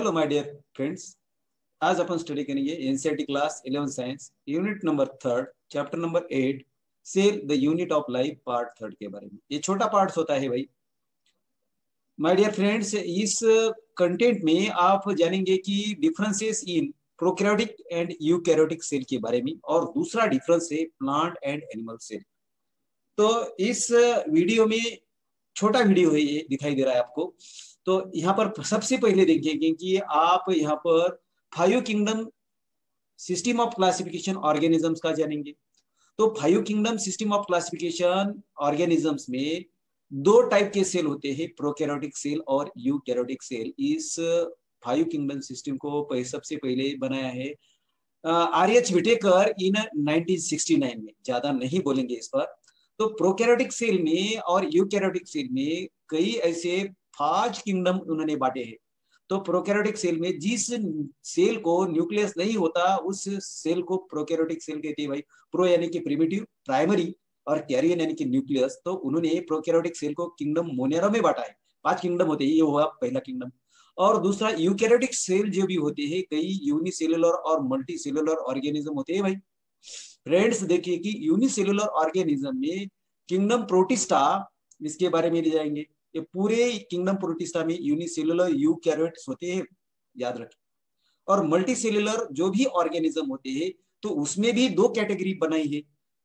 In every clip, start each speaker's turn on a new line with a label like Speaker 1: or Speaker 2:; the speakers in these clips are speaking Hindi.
Speaker 1: हेलो माय डियर फ्रेंड्स, आज अपन स्टडी करेंगे NCERT class 11 science unit number 3 chapter number 8 cell the unit of life part 3 के बारे में। ये छोटा पार्ट होता है भाई। माय डियर फ्रेंड्स, इस कंटेंट में आप जानेंगे कि differences in prokaryotic and eukaryotic cell के बारे में, और दूसरा डिफरेंस है प्लांट एंड एनिमल सेल। तो इस वीडियो में छोटा वीडियो है, ये दिखाई दे रहा है आपको। तो यहाँ पर सबसे पहले देखेंगे कि आप यहाँ पर 5 kingdom system of classification organisms का जानेंगे। तो 5 kingdom system of classification organisms में 2 टाइप के सेल होते हैं, प्रोकैरियोटिक सेल और यूकैरियोटिक सेल। इस 5 किंगडम सिस्टम को सबसे पहले बनाया है आर.एच. विटेकर इन 1969 में। ज्यादा नहीं बोलेंगे इस पर। तो प्रोकैरियोटिक सेल में और यूकैरियोटिक सेल में कई ऐसे 5 किंगडम उन्होंने बांटे हैं। तो प्रोकैरियोटिक सेल में जिस सेल को न्यूक्लियस नहीं होता उस सेल को प्रोकैरियोटिक सेल कहते हैं भाई। प्रो यानी कि प्रिमिटिव, प्राइमरी और कैरियन यानी कि न्यूक्लियस। तो उन्होंने प्रोकैरियोटिक सेल को किंगडम मोनेरा में बांटा है। 5 किंगडम होते हैं, ये हुआ पहला किंगडम। और दूसरा यूकैरियोटिक सेल जो भी होते हैं, कई यूनिसेलुलर और मल्टी सेलुलर ऑर्गेनिज्म होते हैं भाई। फ्रेंड्स देखिए कि यूनिसेलुलर ऑर्गेनिज्म में किंगडम प्रोटिस्टा, इसके बारे में ले जाएंगे। ये पूरे किंगडम प्रोटिस्टा में यूनिसेलुलर यूकैरियोट्स होते हैं, याद रखें। और मल्टी सेलुलर जो भी ऑर्गेनिज्म होते हैं, तो उसमें भी 2 कैटेगरी बनाई है।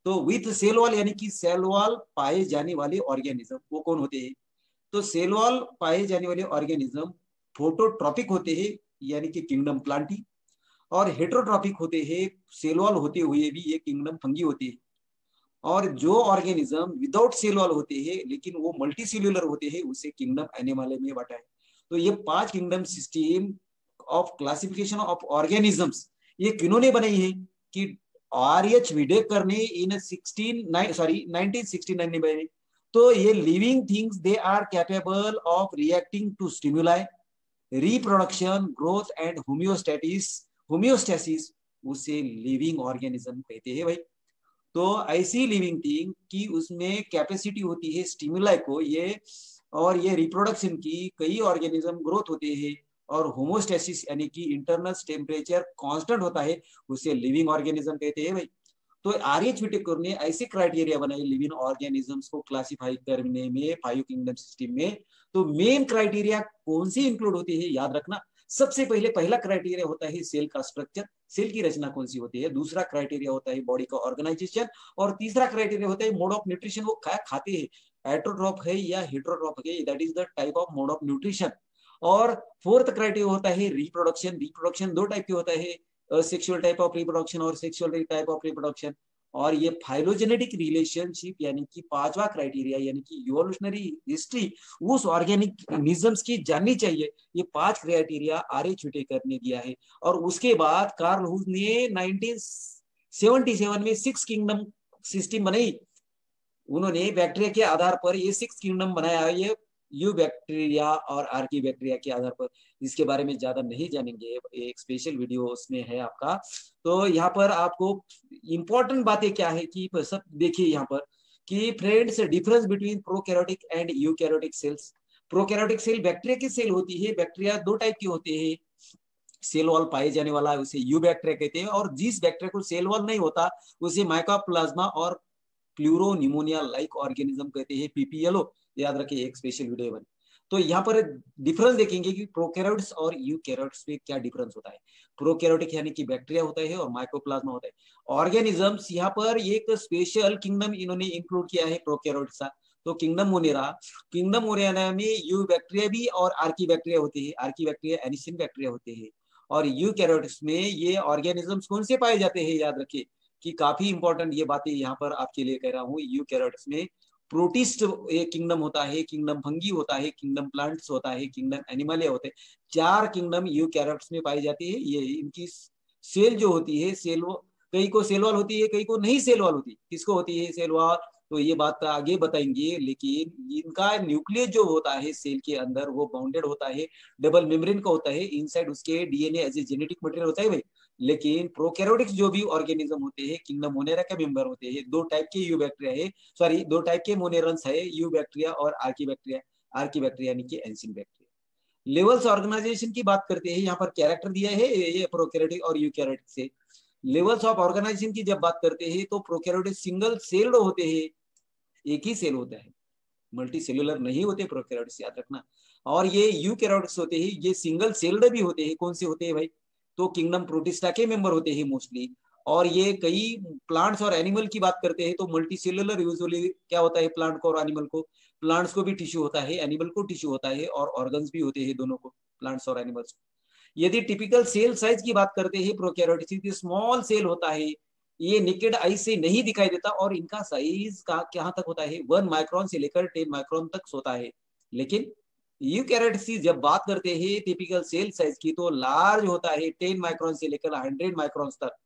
Speaker 1: तो विथ सेल वॉल यानी कि सेल वॉल पाए जाने वाले ऑर्गेनिज्म वो कौन होते हैं? तो सेल वॉल पाए जाने वाले ऑर्गेनिज्म फोटोट्रॉपिक होते हैं, यानी कि किंगडम प्लांटी। और हेटेरोट्रॉपिक होते हैं, सेल वॉल होते हुए भी ये किंगडम फंगी होती है। और जो ऑर्गेनिज्म विदाउट सेल वॉल होते हैं लेकिन वो मल्टी सेल्यूलर होते हैं, उसे किंगडम एनिमल में बांटा है। तो ये 5 kingdom system of classification of organisms ये किन्होंने बनाई है? कि आर.एच. विडेकर ने इन 1969 में बनाई। तो ये living things they are capable of reacting to stimuli, reproduction, growth and homeostasis उसे लिविंग ऑर्गेनिज्म कहते हैं भाई। तो ऐसी लिविंग थिंग की उसमें कैपेसिटी होती है स्टिमुलाई को ये, और ये रिप्रोडक्शन की, कई ऑर्गेनिज्म ग्रोथ होते हैं, और होमोस्टेसिस यानी कि इंटरनल टेम्परेचर कांस्टेंट होता है, उसे लिविंग ऑर्गेनिज्म कहते हैं भाई। तो आर.एच. विटेकर ने ऐसे क्राइटेरिया बनाए लिविंग ऑर्गेनिजम्स को क्लासिफाई करने में 5 किंगडम सिस्टम में। तो मेन क्राइटेरिया कौन सी इंक्लूड होती है, याद रखना। सबसे पहले पहला क्राइटेरिया होता है सेल का स्ट्रक्चर, सेल की रचना कौन सी होती है। दूसरा क्राइटेरिया होता है बॉडी का ऑर्गेनाइजेशन। और तीसरा क्राइटेरिया होता है मोड ऑफ न्यूट्रिशन, वो क्या खाते हैं, एट्रोट्रॉप है या हेटेरोट्रॉप है, that is the type of mode of nutrition. और फोर्थ क्राइटेरिया होता है रिप्रोडक्शन। रिप्रोडक्शन 2 टाइप के होता है, सेक्सुअल टाइप ऑफ रिप्रोडक्शन और सेक्सुअल टाइप ऑफ रिप्रोडक्शन। और ये फाइलोजेनेटिक रिलेशनशिप यानी कि 5वां क्राइटेरिया, यानी कि इवोल्यूशनरी हिस्ट्री उस ऑर्गेनिज्म्स की जाननी चाहिए। ये 5 क्राइटेरिया आर.एच. विटेकर ने दिया है। और उसके बाद कार्ल हुज ने 1977 में 6 किंगडम सिस्टम बनाई। उन्होंने बैक्टीरिया के आधार पर ये 6 किंगडम बनाया, ये यू बैक्टीरिया और आर्की बैक्टीरिया के आधार पर। इसके बारे में ज्यादा नहीं जानेंगे, एक स्पेशल वीडियो उसमें है आपका। तो यहाँ पर आपको इंपॉर्टेंट बातें क्या है कि सब देखिए यहाँ पर कि friends, difference between prokaryotic and eukaryotic cells. Prokaryotic cell bacteria की सेल होती है। बैक्टीरिया 2 टाइप के होते हैं, सेल वॉल पाए जाने वाला उसे यू बैक्टीरिया कहते हैं, और जिस बैक्टीरिया को सेल वॉल नहीं होता उसे माइकोप्लाज्मा और प्लूरोनिमोनिया लाइक ऑर्गेनिज्म कहते हैं, पीपीएलओ। याद रखिए, एक स्पेशल वीडियो बने। तो यहाँ पर डिफरेंस देखेंगे कि प्रोकैरियोट्स और यूकैरियोट्स में क्या डिफरेंस होता है। प्रोकैरियोटिक यानी कि बैक्टीरिया होता है और माइकोप्लाज्मा होता है ऑर्गेनिजम्स। यहाँ पर एक स्पेशल किंगडम इन्होंने इंक्लूड किया है प्रोकैरियोट्स का, तो किंगडम मोनेरा। किंगडम मोनेरा में यू बैक्टीरिया भी और आर्की बैक्टीरिया होते हैं। आर्की बैक्टीरिया एनिसिन बैक्टीरिया होते हैं। और यूकैरियोट्स में ये ऑर्गेनिजम्स कौन से पाए जाते हैं, याद रखिए कि काफी इंपॉर्टेंट ये बातें यहाँ पर आपके लिए कह रहा हूँ। यूकैरियोट्स में प्रोटिस्ट एक किंगडम होता है, किंगडम फंगी होता है, किंगडम प्लांट्स होता है, किंगडम एनिमल होते हैं। 4 किंगडम यूकैरियोट्स में पाई जाती है। ये इनकी सेल जो होती है, सेल कई को सेल वॉल होती है, कई को नहीं सेल वॉल होती। किसको होती है सेल वॉल, तो ये बात आगे बताएंगे। लेकिन इनका न्यूक्लियस जो होता है सेल के अंदर वो बाउंडेड होता है, डबल मेम्ब्रेन का होता है। इनसाइड उसके DNA as a genetic material होता है भाई। लेकिन प्रोकैरियोटिक्स जो भी ऑर्गेनिज्म होते हैं, किंगडम मोनेरा के मेंबर होते हैं। 2 टाइप के यू बैक्टीरिया है, सॉरी 2 टाइप के मोनेरन्स है, यू बैक्टीरिया और आर्की बैक्टीरिया। आर्की बैक्टीरिया यानी कि एंसिन बैक्टीरिया। लेवल्स ऑर्गेनाइजेशन की बात करते हैं, यहाँ पर कैरेक्टर दिया है ये प्रोकैरियोटिक और यूकैरियोटिक से। लेवल्स ऑफ ऑर्गेनाइजेशन की जब बात करते हैं तो प्रोकैरियोटिक सिंगल सेल्ड होते हैं, एक ही सेल होता है, मल्टी सेलुलर नहीं होते प्रोकैरियोटिक्स, याद रखना। और ये यूकैरियोटिक्स होते हैं, ये सिंगल सेल्ड भी होते हैं। कौन से होते हैं भाई? तो किंगडम प्रोटिस्टा के मेंबर होते हैं मोस्टली। और ये कई प्लांट्स और एनिमल की बात करते हैं तो मल्टी सेलुलर यूजुअली क्या होता है प्लांट को और एनिमल को? प्लांट्स को भी टिश्यू होता है, एनिमल को टिश्यू होता है, और ऑर्गन्स भी होते हैं दोनों को, प्लांट्स और एनिमल्स को। यदि टिपिकल सेल साइज की बात करते हैं प्रोकैरियोटिक्स, स्मॉल सेल होता है, ये निकेड आई से नहीं दिखाई देता, और इनका साइज का कहां तक होता है? 1 माइक्रोन से लेकर 10 माइक्रोन तक होता है। लेकिन यूकैरियोटिक्स जब बात करते हैं टिपिकल सेल साइज की तो लार्ज होता है, 10 माइक्रोन से लेकर 100 माइक्रोन तक।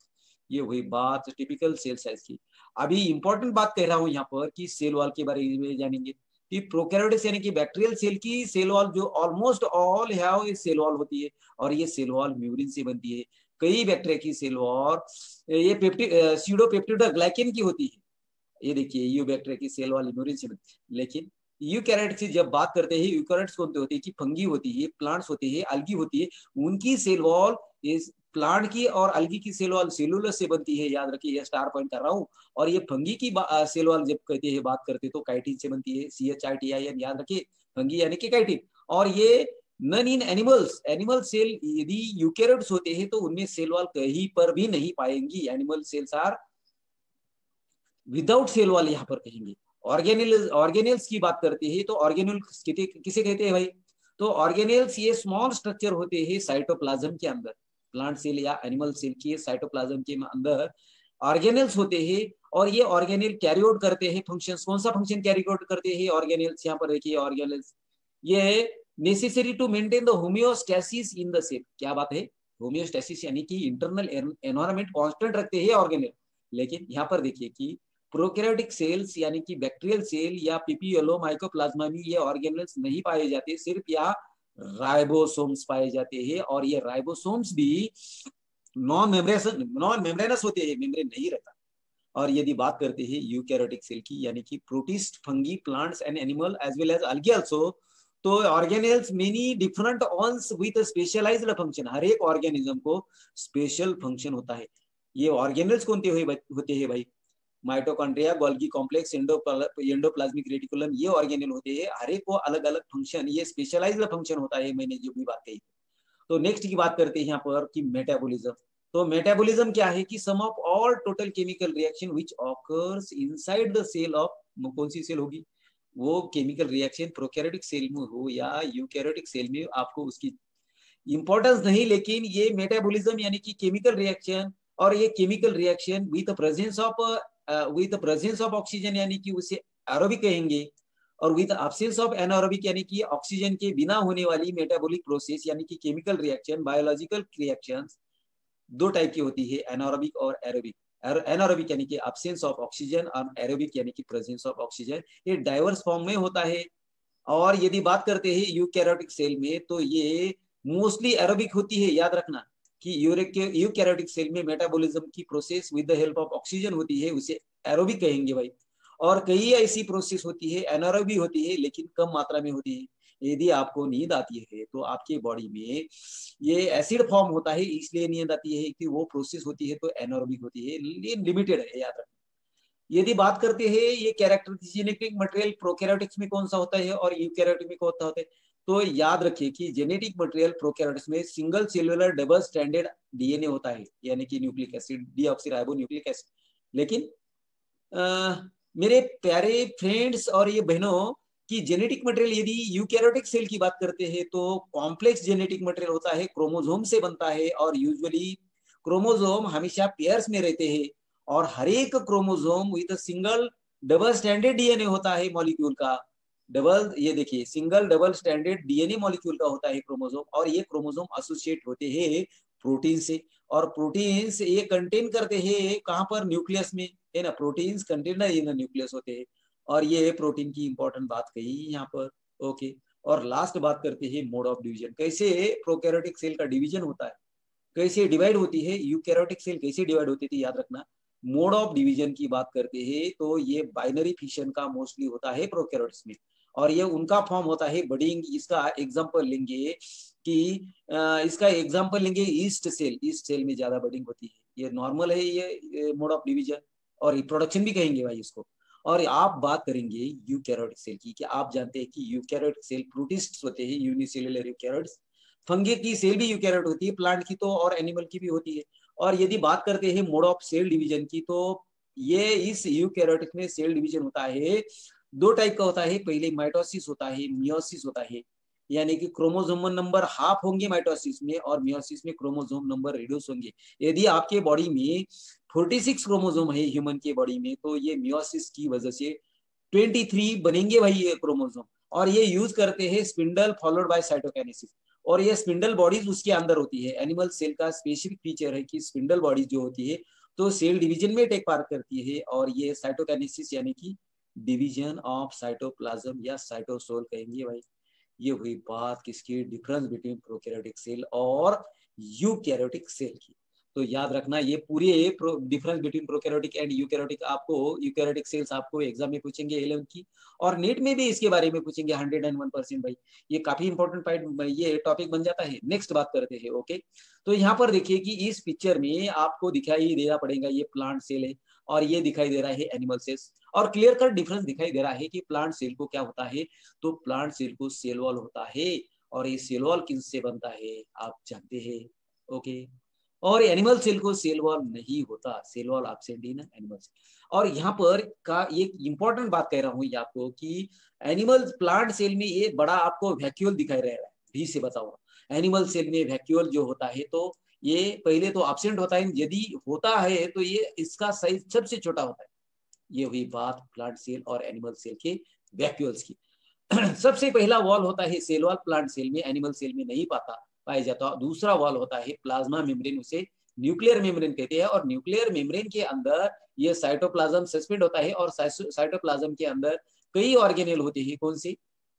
Speaker 1: ये हुई बात टिपिकल सेल साइज की। अभी इंपॉर्टेंट बात कह रहा हूं यहाँ पर कि सेल वॉल के बारे में जानेंगे कि प्रोकैरियोटिक्स यानी कि बैक्टीरियल सेल की सेल वॉल जो ऑलमोस्ट ऑल हैव ये सेल वॉल होती है, और ये सेल वॉल म्यूरिन से बनती है। कई बैक्टीरिया की सेल वॉल ये स्यूडोपेप्टिडोग्लाइकेन की होती है। ये देखिए यू बैक्टीरिया की सेल वॉल म्यूरिन से बनती है। लेकिन यूकैरियोट्स की जब बात करते हैं, यूकैरियोट्स कौन होते हैं कि फंगी होती है, प्लांट्स होते हैं, अलगी होती है, उनकी सेल वॉल इस प्लांट की और अलगी की सेल वॉल सेलुलर से बनती है, याद रखिए, ये स्टार पॉइंट कर रहा हूँ। और ये फंगी की सेल वॉल जब कहते हैं बात करते हैं तो काइटिन से बनती है, CHITIN, याद रखिए, फंगी यानी कि काइटिन। और ये none in animals, animal cell यदि यूकैरियोट्स होते हैं तो उनमें सेल वॉल कहीं पर भी नहीं पाएंगी, animal cells are without cell wall यहाँ पर कहेंगे। ऑर्गेनेल्स की बात करते हैं तो ऑर्गेनेल्स किसे कहते हैं भाई? तो ऑर्गेनेल्स ये स्मॉल स्ट्रक्चर होते हैं साइटोप्लाज्म के अंदर, प्लांट सेल या एनिमल सेल के साइटोप्लाज्म के अंदर ऑर्गेनेल्स होते हैं। और ये ऑर्गेनेल कैरी आउट करते हैं फंक्शंस। कौन सा फंक्शन कैरी आउट करते हैं ऑर्गेनेल्स? यहाँ पर देखिए ऑर्गेनेल्स ये necessary to maintain the homeostasis in the cell. क्या बात है? होमियोस्टेसिस यानी कि इंटरनल एनवायरनमेंट कांस्टेंट रखते हैं ऑर्गेनेल। लेकिन यहाँ पर देखिए कि प्रोकैरियोटिक सेल्स यानी कि बैक्टीरियल सेल या पीपीएलओ माइकोप्लाज्मा में ये ऑर्गेनेल्स नहीं पाए जाते, सिर्फ यहाँ राइबोसोम्स पाए जाते हैं। और ये राइबोसोम्स भी नॉन मेम्ब्रेनस होते हैं, मेम्ब्रेन नहीं रहता। और यदि बात करते हैं यूकैरियोटिक सेल की यानी कि protist, fungi, plants and animal as well as algae also, तो organelles many different ones with specialized function. हर एक ऑर्गेनिज्म को स्पेशल फंक्शन होता है। ये ऑर्गेनेल्स कौन होते हैं भाई? Mitochondria, Golgi complex, endoplasmic reticulum, ये ऑर्गेनेल होते हैं। हर एक को अलग अलग फंक्शन, ये स्पेशलाइज्ड फंक्शन होता है, मैंने जो भी बात कही। तो नेक्स्ट की बात करते हैं यहाँ पर कि मेटाबॉलिज्म। तो मेटाबॉलिज्म क्या है कि sum of all total chemical reaction which occurs inside the cell of, कौन सी सेल होगी? वो केमिकल रिएक्शन प्रोकैरियोटिक सेल में हो या यूकैरियोटिक सेल में, आपको उसकी इंपॉर्टेंस नहीं, लेकिन ये मेटाबॉलिज्म यानी कि केमिकल रिएक्शन, और ये chemical reaction with presence of oxygen यानी कि उसे एरोबिक कहेंगे, और विद एब्सेंस ऑफ एनारोबिक यानी कि ऑक्सीजन के बिना होने वाली मेटाबॉलिक प्रोसेस यानी कि केमिकल रिएक्शन, बायोलॉजिकल रिएक्शंस दो टाइप की होती है, एनारोबिक और एरोबिक। एनारोबिक यानी कि एब्सेंस ऑफ ऑक्सीजन, और एरोबिक यानी कि प्रेजेंस ऑफ ऑक्सीजन। ये डाइवर्स फॉर्म में होता है। और यदि बात करते हैं यूकैरियोटिक सेल में तो ये मोस्टली एरोबिक होती है, याद रखना कि यूकैरियोटिक सेल में मेटाबॉलिज्म की process with the help of oxygen होती है, उसे एरोबिक कहेंगे भाई। और कई ऐसी प्रोसेस होती है एनारोबिक होती है, लेकिन कम मात्रा में होती है। यदि आपको नींद आती है तो आपके बॉडी में ये एसिड फॉर्म होता है, इसलिए नींद आती है कि वो प्रोसेस होती है तो एनारोबिक होती है, लिमिटेड है, याद रखना। यदि बात करते हैं ये कैरेक्टर जेनेटिक मटेरियल प्रोकैरियोटिक्स में कौन सा होता है और यूकैरियोटिक में कौन सा होता है, तो याद रखिए कि जेनेटिक मटेरियल प्रोकैरियोटिक्स में single cellular double stranded DNA होता है, यानी कि nucleic acid, deoxyribo nucleic acid. लेकिन मेरे प्यारे फ्रेंड्स और ये बहनों कि जेनेटिक मटेरियल यदि यूकैरियोटिक सेल की बात करते हैं तो कॉम्प्लेक्स जेनेटिक मटेरियल होता है, क्रोमोसोम से बनता है, और यूजुअली क्रोमोसोम हमेशा पेयर्स में रहते हैं, और हर एक chromosome with single double standard DNA होता है मॉलिक्यूल का। डबल, ये देखिए, single double standard DNA molecule का होता है क्रोमोसोम, और ये क्रोमोसोम एसोसिएट होते हैं प्रोटीन से, और प्रोटीन्स ये कंटेन करते हैं कहाँ पर? न्यूक्लियस में, है ना। प्रोटीन्स कंटेन इन न्यूक्लियस होते हैं, और ये प्रोटीन की इंपॉर्टेंट बात कही यहाँ पर। ओके, और लास्ट बात करते हैं मोड ऑफ डिवीजन, कैसे प्रोकैरियोटिक सेल का डिवीजन होता है, कैसे डिवाइड होती है, यूकैरियोटिक सेल कैसे डिवाइड होती थी, याद रखना। मोड ऑफ डिवीजन की बात करते हैं तो ये बाइनरी फिशन का मोस्टली होता है प्रोकैरियोट्स में, और ये उनका फॉर्म होता है बडिंग। इसका एग्जांपल लेंगे कि इसका एग्जांपल लेंगे ईस्ट सेल। ईस्ट सेल में ज्यादा बडिंग होती है, ये नॉर्मल है ये मोड ऑफ डिवीजन, और रिप्रोडक्शन भी कहेंगे भाई इसको। और आप बात करेंगे यूकैरियोटिक सेल की, कि आप जानते हैं कि यूकैरियोटिक सेल प्रोटिस्ट होते हैं, यूनिसेलुलर यूकैरियोट्स। फंगी की सेल भी यूकैरियोट होती है, प्लांट की तो और एनिमल की भी होती है। और यदि बात करते हैं मोड ऑफ सेल डिवीजन की, तो ये इस यूकैरियोटिक में सेल डिवीजन होता है दो टाइप का होता है। पहले माइटोसिस होता है, मियोसिस होता है, यानी कि क्रोमोसोम नंबर हाफ होंगे माइटोसिस में, और मियोसिस में क्रोमोसोम नंबर रिड्यूस होंगे। यदि आपके बॉडी में 46 क्रोमोसोम है ह्यूमन के बॉडी में, तो ये मियोसिस की वजह से 23 बनेंगे भाई ये क्रोमोसोम। और ये यूज करते हैं स्पिंडल फॉलोड बाय साइटोकाइनेसिस, और ये स्पिंडल बॉडीज उसके अंदर होती है। एनिमल सेल का स्पेसिफिक फीचर है कि स्पिंडल बॉडीज जो होती है तो सेल डिवीजन में टेक पार्ट करती है, और ये साइटोकाइनेसिस यानी कि डिवीजन ऑफ साइटोप्लाज्म या साइटोसोल कहेंगे भाई। ये हुई बात किसकी, डिफरेंस बिटवीन प्रोकैरियोटिक सेल और यूकैरियोटिक सेल की। तो याद रखना ये पूरे difference between prokaryotic and eukaryotic आपको, यूकैरियोटिक सेल्स आपको एग्जाम में पूछेंगे 11 की, और नीट में भी इसके बारे में पूछेंगे 101% भाई। ये काफी इंपॉर्टेंट पॉइंट, ये टॉपिक बन जाता है। नेक्स्ट बात करते हैं। ओके, तो यहाँ पर देखिए कि इस पिक्चर में आपको दिखाई देना पड़ेगा ये प्लांट सेल है, और ये दिखाई दे रहा है एनिमल सेल्स। और क्लियर कट डिफरेंस दिखाई दे रहा है कि प्लांट सेल को क्या होता है, तो प्लांट सेल को सेल वॉल होता है, और ये सेल वॉल किससे बनता है आप जानते हैं। ओके, और एनिमल सेल को सेल वॉल नहीं होता, cell wall absent in animal cell. और यहाँ पर का एक इंपॉर्टेंट बात कह रहा हूँ ये आपको कि एनिमल प्लांट सेल में ये बड़ा आपको वैक्यूल दिखाई रहा है, भी से बताऊंगा। एनिमल सेल में वैक्यूल जो होता है तो ये पहले तो एब्सेंट होता है, यदि होता है तो ये इसका साइज सबसे छोटा होता है। ये हुई बात प्लांट सेल और एनिमल सेल के वैक्यूल्स की। सबसे पहला वॉल होता है सेल वॉल, प्लांट सेल में, एनिमल सेल में नहीं पाया जाता। दूसरा वॉल होता है प्लाज्मा मेम्ब्रेन, उसे न्यूक्लियर मेम्ब्रेन कहते हैं। और न्यूक्लियर मेम्ब्रेन के अंदर ये साइटोप्लाज्म सस्पेंड होता है, और साइटोप्लाज्म के अंदर कई ऑर्गेनेल होते हैं। कौन सी,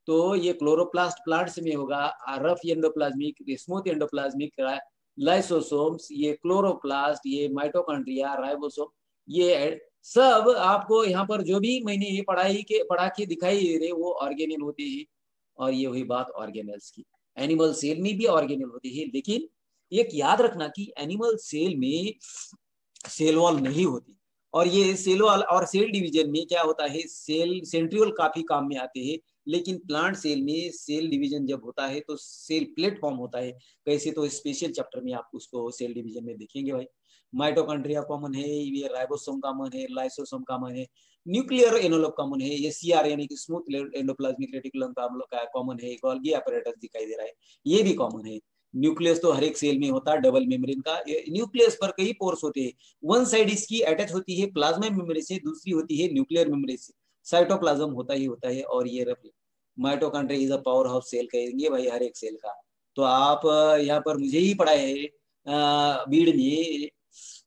Speaker 1: तो ये क्लोरोप्लास्ट प्लांट्स में होगा, rough endoplasmic, smooth endoplasmic, lysosomes, ये क्लोरोप्लास्ट, ये माइटोकॉन्ड्रिया, राइबोसोम, ये सब आपको यहाँ पर जो भी मैंने ये पढ़ा के दिखाई दे रहे वो ऑर्गेनेल होते हैं। और ये हुई बात ऑर्गेनेल्स की। एनिमल सेल में भी ऑर्गेनेल होती है, लेकिन एक याद रखना कि एनिमल सेल में सेल वॉल नहीं होती। और ये सेल वॉल और सेल डिवीजन में क्या होता है, सेल सेंट्रियोल काफी काम में आते हैं, लेकिन प्लांट सेल में सेल डिवीजन जब होता है तो सेल प्लेटफॉर्म होता है। कैसे, तो स्पेशल चैप्टर में आप उसको सेल डिवीजन में देखेंगे भाई। माइटोकॉन्ड्रिया कॉमन है, ये राइबोसोम कॉमन है, लाइसोसोम कॉमन है, न्यूक्लियर एनोलोप कॉमन है, ये सीआर यानी कि स्मूथ एंडोप्लाज्मिक रेटिकुलम कॉमन है, गोल्गी apparatus दिखाई दे रहा है, ये भी कॉमन है। न्यूक्लियस तो हर एक सेल में होता है डबल मेम्ब्रेन का। न्यूक्लियस पर कई पोर्स होते हैं, वन साइड इसकी अटैच होती है प्लाज्मा मेम्ब्रेन से, दूसरी होती है न्यूक्लियर मेम्ब्रेन से। साइटोप्लाज्म होता ही होता है। और ये mitochondria is a power house cell कहेंगे भाई हर एक सेल का। तो आप यहाँ पर मुझे ही पढ़ाए है बीड़ में,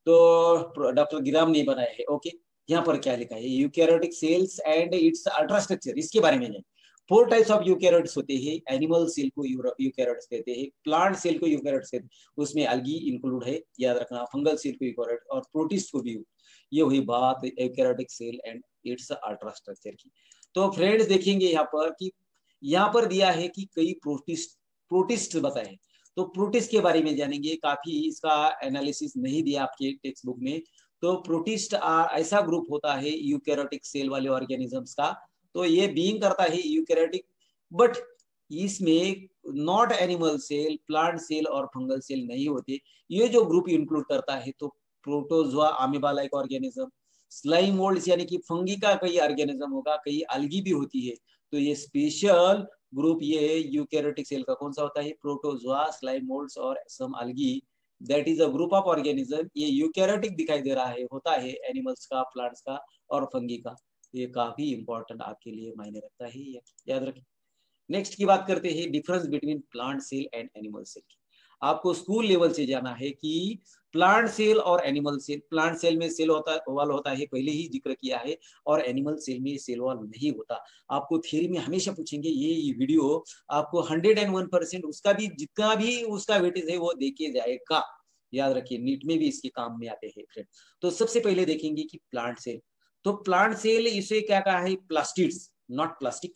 Speaker 1: तो डॉक्टर गिराम ने बनाया है। ओके, यहाँ पर क्या लिखा है, eukaryotic cells and its ultrastructure, इसके बारे में जाए। 4 टाइप्स ऑफ यूकैरियोट्स होते हैं। एनिमल सेल को यूकैरियोट्स कहते हैं, प्लांट सेल को यूकैरियोट्स कहते हैं, उसमें अलगी इंक्लूड है, याद रखना। फंगल सेल को यूकैरियोट, और प्रोटिस्ट को भी। ये हुई बात eukaryotic cell and its ultrastructure की। तो फ्रेंड्स देखेंगे यहाँ पर कि यहाँ पर दिया है कि कई प्रोटिस्ट बताए, तो प्रोटिस्ट के बारे में जानेंगे। काफी इसका एनालिसिस नहीं दिया आपके टेक्स्ट बुक में। तो प्रोटिस्ट ऐसा ग्रुप होता है यूकैरियोटिक सेल वाले ऑर्गेनिजम्स का। तो ये बीइंग करता है यूकैरियोटिक, बट इसमें not animal cell, plant cell और फंगल सेल नहीं होते। ये जो ग्रुप इंक्लूड करता है तो protozoa amoeba like organism, slime moulds यानी कि फंगी का कई ऑर्गेनिज्म होगा, कई अलगी भी होती है। तो ये स्पेशल ग्रुप ये यूकैरियोटिक सेल का कौन सा होता है, प्रोटोजोआ, स्लाइम मोल्ड्स और some algae, that is a group of organism. ये यूकैरियोटिक दिखाई दे रहा है, होता है एनिमल्स का, प्लांट्स का और फंगी का। ये काफी इंपॉर्टेंट आपके लिए मायने रखता है, याद रखिए। नेक्स्ट की बात करते हैं difference between plant cell and animal cell की। आपको स्कूल लेवल से जाना है कि प्लांट सेल और एनिमल सेल, प्लांट सेल में सेल वॉल होता है, पहले ही जिक्र किया है, और एनिमल सेल में सेल वॉल नहीं होता। आपको थ्योरी में हमेशा पूछेंगे, ये वीडियो आपको 101% उसका भी जितना भी उसका वेटेज है वो देके जाएगा, याद रखिए। नीट में भी इसके काम में आते हैं फ्रेंड। तो सबसे पहले देखेंगे कि प्लांट सेल, तो प्लांट सेल इसे क्या कहा है, plastids, not plastic.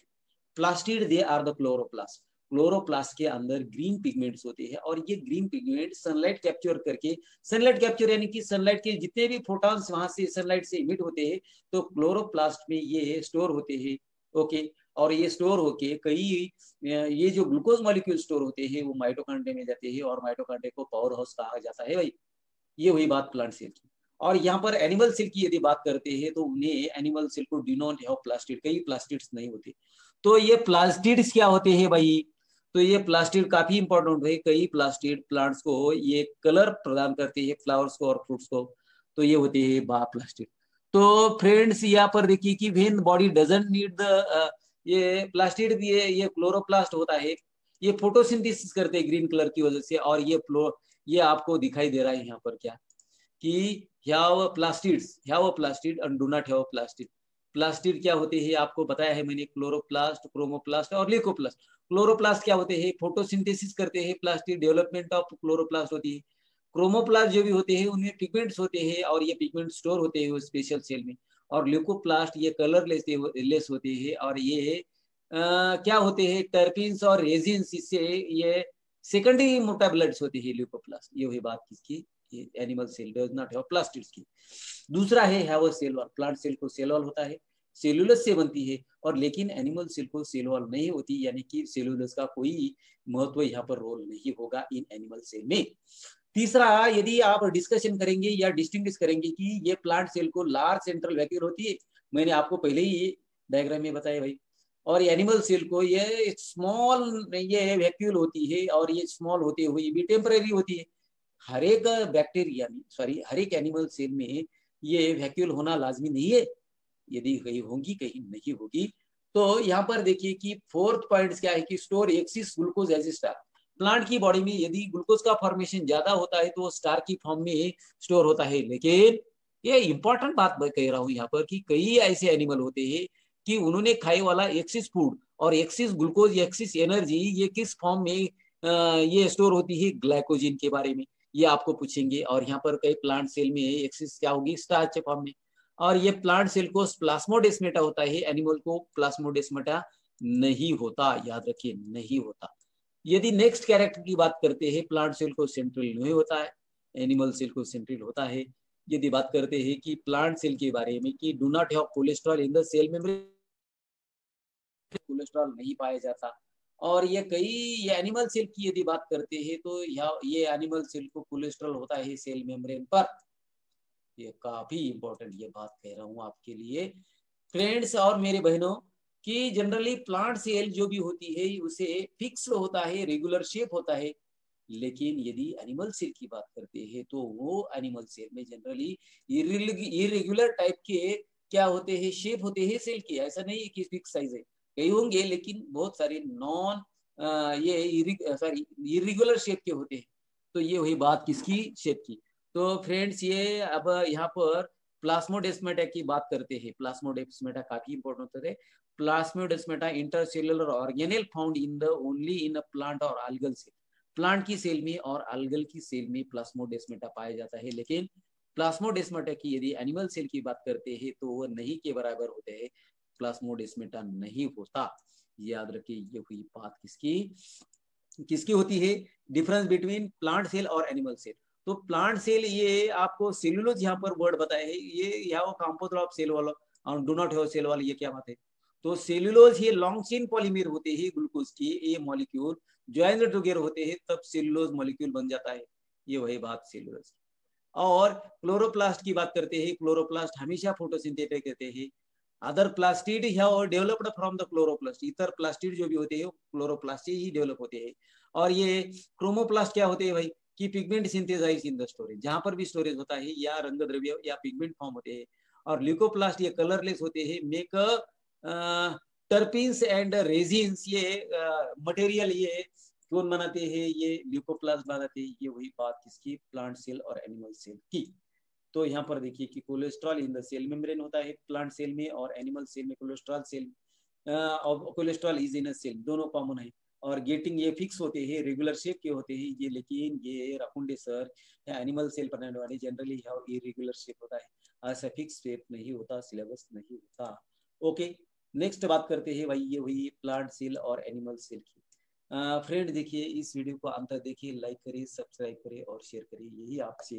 Speaker 1: Plastid they are the chloroplast. Chloroplast के अंदर ग्रीन पिगमेंट्स होते हैं और ये ग्रीन पिगमेंट सनलाइट कैप्चर करके, सनलाइट कैप्चर यानी कि सनलाइट के जितने भी फोटॉन्स वहां से सनलाइट से इमिट होते हैं तो क्लोरोप्लास्ट में ये स्टोर होते हैं। ओके, और ये स्टोर होके कई ये जो ग्लूकोज मॉलिक्यूल स्टोर होते हैं वो माइटोकॉन्ड्रिया में जाते हैं और माइटोकॉन्ड्रिया को पावर हाउस कहा जाता है भाई। ये हुई बात प्लांट सेल की। और यहाँ पर एनिमल सेल की यदि बात करते हैं तो उन्हें एनिमल सेल को डू नॉट हैव प्लास्टिड, कई प्लास्टिड्स नहीं होते। तो ये प्लास्टिड्स क्या होते हैं भाई? तो ये प्लास्टिड काफी इंपॉर्टेंट है। कई प्लास्टिड प्लांट्स को ये कलर प्रदान करते हैं, फ्लावर्स को और फ्रूट्स को। तो ये होते हैं बा प्लास्टिड। तो फ्रेंड्स यहाँ पर देखिए कि when body doesn't need the ये प्लास्टिड भी है, ये क्लोरोप्लास्ट होता है, ये फोटोसिंथेसिस करते हैं ग्रीन कलर की वजह से। और ये आपको दिखाई दे रहा है यहाँ पर क्या कि have plastid and do not have plastid. Plastid क्या होते हैं आपको बताया है मैंने, क्लोरोप्लास्ट, क्रोमोप्लास्ट और ल्यूकोप्लास्ट। क्लोरोप्लास्ट क्या होते हैं? फोटोसिंथेसिस करते हैं, प्लास्टिड डेवलपमेंट ऑफ क्लोरोप्लास्ट होती है। क्रोमोप्लास्ट जो भी होते हैं उनमें पिगमेंट्स होते हैं और ये पिगमेंट स्टोर होते हैं स्पेशल सेल में। और ल्यूकोप्लास्ट ये कलरलेस लेस होते हैं और ये क्या होते हैं? टर्पिन्स और रेजिन्स, इससे ये सेकेंडरी मेटाबोलाइट्स होते हैं ल्यूकोप्लास्ट। ये हुई बात किसकी? Animal cell does not have plastids की। दूसरा है have a cell wall. Plant cell को सेल वॉल होता है, सेलुलस से बनती है। और लेकिन एनिमल सेल को सेल वॉल नहीं होती, यानी कि सेलुलस का कोई महत्व यहाँ पर रोल नहीं होगा इन एनिमल सेल में। तीसरा, यदि आप डिस्कशन करेंगे या डिस्टिंग्विश करेंगे कि ये प्लांट सेल को लार्ज सेंट्रल वैक्यूल होती है, मैंने आपको पहले ही डायग्राम में बताया भाई। और एनिमल सेल को ये स्मॉल ये वैक्यूल होती है और ये स्मॉल होते हुए भी टेम्परेरी होती है। हर एक बैक्टीरिया में, सॉरी हर एक एनिमल सेल में ये वैक्यूल होना लाजमी नहीं है, यदि कहीं होगी कहीं नहीं होगी। तो यहाँ पर देखिए कि फोर्थ पॉइंट क्या है कि store excess glucose as starch. Plant की बॉडी में यदि ग्लूकोज का फॉर्मेशन ज्यादा होता है तो वो स्टार की फॉर्म में स्टोर होता है। लेकिन ये इंपॉर्टेंट बात मैं कह रहा हूँ यहाँ पर कि कई ऐसे एनिमल होते हैं कि उन्होंने खाए वाला एक्सिस फूड और एक्सिस ग्लूकोज, एक्सिस एनर्जी ये किस फॉर्म में ये स्टोर होती है, ग्लाइकोजन के बारे में ये आपको पूछेंगे। और यहाँ पर कई प्लांट सेल में एक्सिस क्या होगी? स्टार्च फॉर्म में। और ये प्लांट सेल को प्लास्मोडेस्माटा होता है, एनिमल को प्लास्मोडेस्माटा नहीं होता, याद रखिए नहीं होता। यदि नेक्स्ट कैरेक्टर की बात करते हैं, प्लांट सेल को सेंट्रल नहीं होता है, एनिमल सेल को सेंट्रल होता है। यदि बात करते हैं कि प्लांट सेल के बारे में कि do not have cholesterol in the cell membrane, cholesterol नहीं पाया जाता। और ये कई एनिमल सेल की यदि बात करते हैं तो ये एनिमल सेल को कोलेस्ट्रॉल होता है सेल मेम्ब्रेन पर। ये काफी इंपॉर्टेंट ये बात कह रहा हूँ आपके लिए फ्रेंड्स और मेरे बहनों कि जनरली प्लांट सेल जो भी होती है उसे फिक्स होता है, रेगुलर शेप होता है। लेकिन यदि एनिमल सेल की बात करते हैं तो वो एनिमल सेल में जनरली इरेगुलर टाइप के क्या होते हैं? शेप होते हैं सेल के। ऐसा नहीं है कि फिक्स साइज है, कई होंगे लेकिन बहुत सारे नॉन ये सॉरी इरेगुलर शेप के होते हैं। तो ये वही बात किसकी? शेप की। तो फ्रेंड्स ये अब यहाँ पर प्लास्मोडेस्माटा की बात करते हैं। प्लास्मोडेस्माटा काफी इंपॉर्टेंट होता है। Plasmodesmata intercellular organelle found in the only in a plant और algal सेल। प्लांट की सेल में और algal की सेल में प्लास्मोडेस्माटा पाया जाता है। लेकिन प्लास्मोडेस्माटा की यदि एनिमल सेल की बात करते हैं तो वो नहीं के बराबर होते हैं, प्लास्मोडेस्माटा नहीं होता। याद रखिए ये हुई बात किसकी किसकी होती है? डिफरेंस बिटवीन प्लांट सेल और एनिमल सेल। तो प्लांट सेल ये आपको सेलुलोज यहाँ पर वर्ड बताया है, ये यहाँ कंपोज ऑफ सेल वाला और डू नॉट हैव सेल वाला, ये क्या बात है? तो सेलुलोज ये लॉन्ग चेन पॉलीमर होते हैं ग्लूकोज की, ये मॉलिक्यूल ज्वाइन टुगेदर होते हैं तब सेलुलोज मॉलिक्यूल बन जाता है। ये वही बात सेलुलोज। और क्लोरोप्लास्ट की बात करते हैं, क्लोरोप्लास्ट हमेशा फोटोसिंथेटिक रहते हैं। Other plastid developed from the chloroplast. इतर प्लास्टिड जो भी होते हैं क्लोरोप्लास्ट से ही डेवलप होते हैं। और ये क्रोमोप्लास्ट क्या होते हैं भाई? कि pigment synthesize in the storage, जहां पर भी स्टोरेज होता है या रंग द्रव्य या पिगमेंट फॉर्म होते हैं। और ल्यूकोप्लास्ट ये कलरलेस होते हैं, मेक टर्पिन्स एंड रेजिन्स, ये मटेरियल ये कौन बनाते हैं? ये ल्यूकोप्लास्ट बनाते हैं। ये वही बात किसकी? प्लांट सेल और एनिमल सेल की। तो यहाँ पर देखिए कि cholesterol in the cell membrane होता है प्लांट सेल में और एनिमल सेल में कोलेस्ट्रॉल सेल और कोलेस्ट्रॉल इज इन सेल, दोनों कॉमन है। और गेटिंग ये फिक्स होते हैं, रेगुलर शेप के होते हैं ये। लेकिन ये रखुंडे सर या एनिमल सेल बनाने वाले जनरली इरेगुलर शेप होता है, ऐसा फिक्स शेप नहीं होता, सिलेबस नहीं होता। ओके, नेक्स्ट बात करते हैं भाई, ये हुई प्लांट सेल और एनिमल सेल की। फ्रेंड देखिए, इस वीडियो को अंत तक देखिए, लाइक करिए, सब्सक्राइब करिए और शेयर करिए, यही आपसे